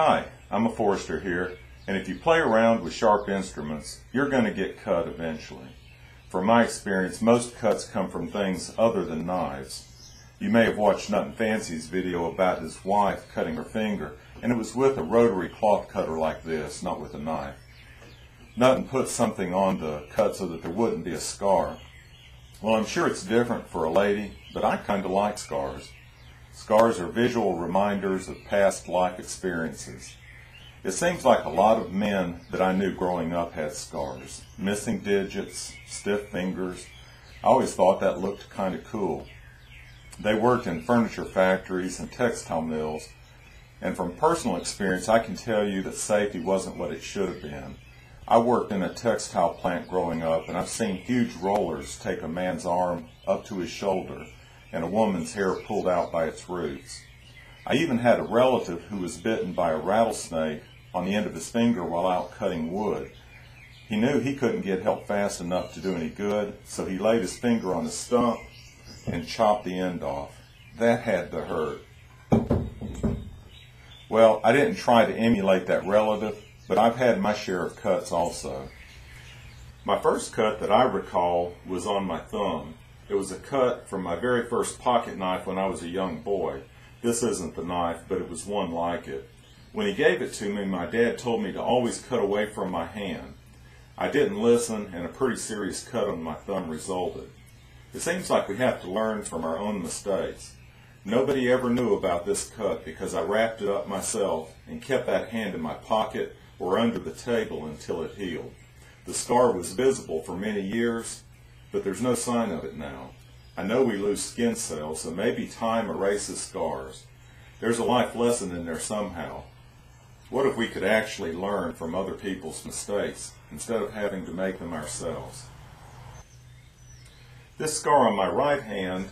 Hi, I'm a forester here, and if you play around with sharp instruments, you're going to get cut eventually. From my experience, most cuts come from things other than knives. You may have watched Nuttin Fancy's video about his wife cutting her finger, and it was with a rotary cloth cutter like this, not with a knife. Nuttin put something on the cut so that there wouldn't be a scar. Well, I'm sure it's different for a lady, but I kind of like scars. Scars are visual reminders of past life experiences. It seems like a lot of men that I knew growing up had scars. Missing digits, stiff fingers. I always thought that looked kind of cool. They worked in furniture factories and textile mills, and from personal experience I can tell you that safety wasn't what it should have been. I worked in a textile plant growing up, and I've seen huge rollers take a man's arm up to his shoulder and a woman's hair pulled out by its roots. I even had a relative who was bitten by a rattlesnake on the end of his finger while out cutting wood. He knew he couldn't get help fast enough to do any good, so he laid his finger on a stump and chopped the end off. That had to hurt. Well, I didn't try to emulate that relative, but I've had my share of cuts also. My first cut that I recall was on my thumb. It was a cut from my very first pocket knife when I was a young boy. This isn't the knife, but it was one like it. When he gave it to me, my dad told me to always cut away from my hand. I didn't listen, and a pretty serious cut on my thumb resulted. It seems like we have to learn from our own mistakes. Nobody ever knew about this cut because I wrapped it up myself and kept that hand in my pocket or under the table until it healed. The scar was visible for many years, but there's no sign of it now. I know we lose skin cells, so maybe time erases scars. There's a life lesson in there somehow. What if we could actually learn from other people's mistakes instead of having to make them ourselves? This scar on my right hand,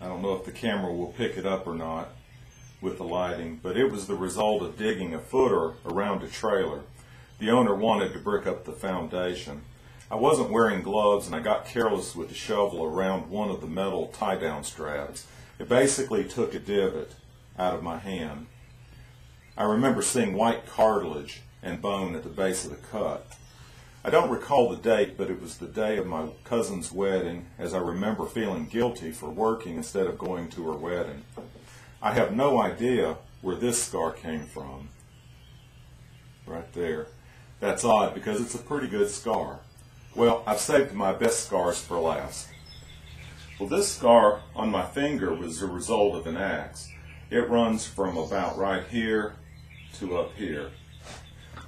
I don't know if the camera will pick it up or not with the lighting, but it was the result of digging a footer around a trailer. The owner wanted to brick up the foundation. I wasn't wearing gloves, and I got careless with the shovel around one of the metal tie-down straps. It basically took a divot out of my hand. I remember seeing white cartilage and bone at the base of the cut. I don't recall the date, but it was the day of my cousin's wedding, as I remember feeling guilty for working instead of going to her wedding. I have no idea where this scar came from. Right there. That's odd because it's a pretty good scar. Well, I've saved my best scars for last. Well, this scar on my finger was the result of an axe. It runs from about right here to up here.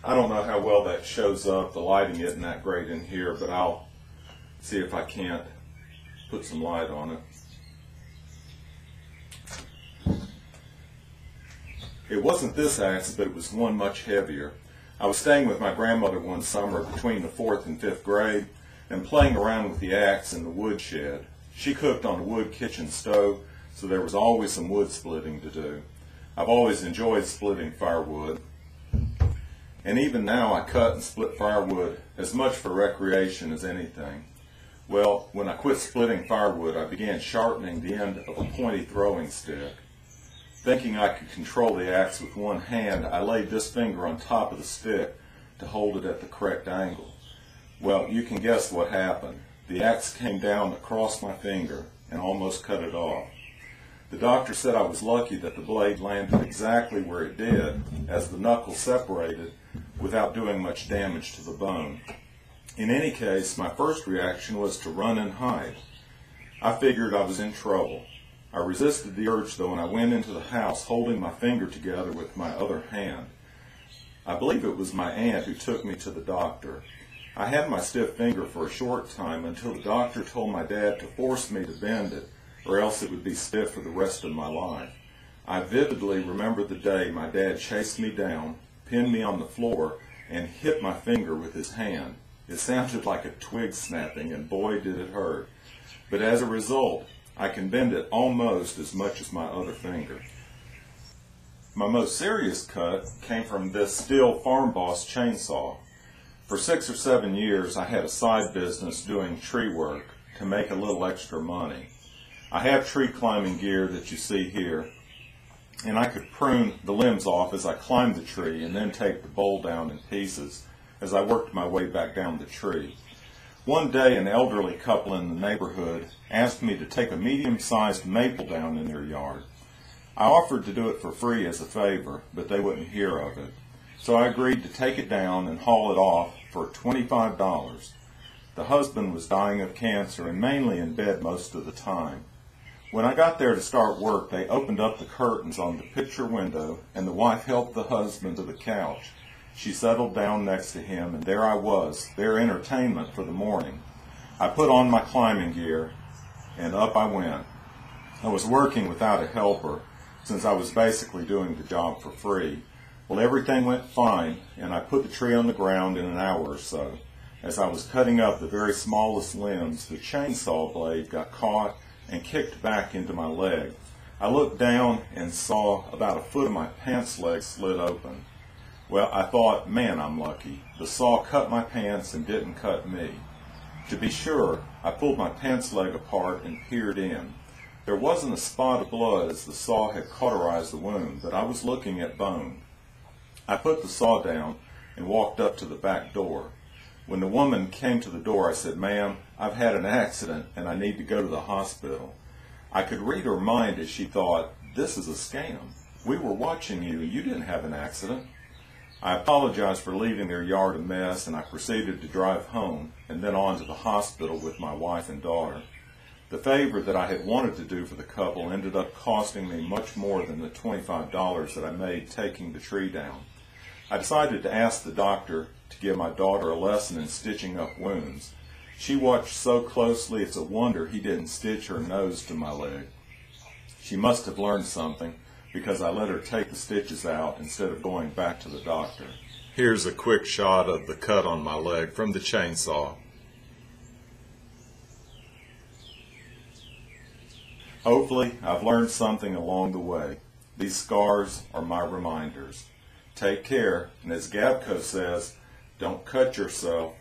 I don't know how well that shows up. The lighting isn't that great in here, but I'll see if I can't put some light on it. It wasn't this axe, but it was one much heavier. I was staying with my grandmother one summer between the 4th and 5th grade and playing around with the axe in the woodshed. She cooked on a wood kitchen stove, so there was always some wood splitting to do. I've always enjoyed splitting firewood, and even now I cut and split firewood as much for recreation as anything. Well, when I quit splitting firewood, I began sharpening the end of a pointy throwing stick. Thinking I could control the axe with one hand, I laid this finger on top of the stick to hold it at the correct angle. Well, you can guess what happened. The axe came down across my finger and almost cut it off. The doctor said I was lucky that the blade landed exactly where it did, as the knuckle separated without doing much damage to the bone. In any case, my first reaction was to run and hide. I figured I was in trouble. I resisted the urge, though, and I went into the house holding my finger together with my other hand. I believe it was my aunt who took me to the doctor. I had my stiff finger for a short time until the doctor told my dad to force me to bend it, or else it would be stiff for the rest of my life. I vividly remember the day my dad chased me down, pinned me on the floor, and hit my finger with his hand. It sounded like a twig snapping, and boy did it hurt. But as a result, I can bend it almost as much as my other finger. My most serious cut came from this Stihl Farm Boss chainsaw. For 6 or 7 years, I had a side business doing tree work to make a little extra money. I have tree climbing gear that you see here. and I could prune the limbs off as I climbed the tree and then take the bole down in pieces as I worked my way back down the tree. One day, an elderly couple in the neighborhood asked me to take a medium-sized maple down in their yard. I offered to do it for free as a favor, but they wouldn't hear of it. So I agreed to take it down and haul it off for $25. The husband was dying of cancer and mainly in bed most of the time. When I got there to start work, they opened up the curtains on the picture window, and the wife helped the husband to the couch. She settled down next to him, and there I was, their entertainment for the morning. I put on my climbing gear, and up I went. I was working without a helper, since I was basically doing the job for free. Well, everything went fine, and I put the tree on the ground in an hour or so. As I was cutting up the very smallest limbs, the chainsaw blade got caught and kicked back into my leg. I looked down and saw about a foot of my pants leg slid open. Well, I thought, man, I'm lucky. The saw cut my pants and didn't cut me. To be sure, I pulled my pants leg apart and peered in. There wasn't a spot of blood as the saw had cauterized the wound, but I was looking at bone. I put the saw down and walked up to the back door. When the woman came to the door, I said, "Ma'am, I've had an accident and I need to go to the hospital." I could read her mind as she thought, this is a scam. We were watching you. You didn't have an accident. I apologized for leaving their yard a mess, and I proceeded to drive home and then on to the hospital with my wife and daughter. The favor that I had wanted to do for the couple ended up costing me much more than the $25 that I made taking the tree down. I decided to ask the doctor to give my daughter a lesson in stitching up wounds. She watched so closely it's a wonder he didn't stitch her nose to my leg. She must have learned something, because I let her take the stitches out instead of going back to the doctor. Here's a quick shot of the cut on my leg from the chainsaw. Hopefully, I've learned something along the way. These scars are my reminders. Take care, and as Gabco says, don't cut yourself.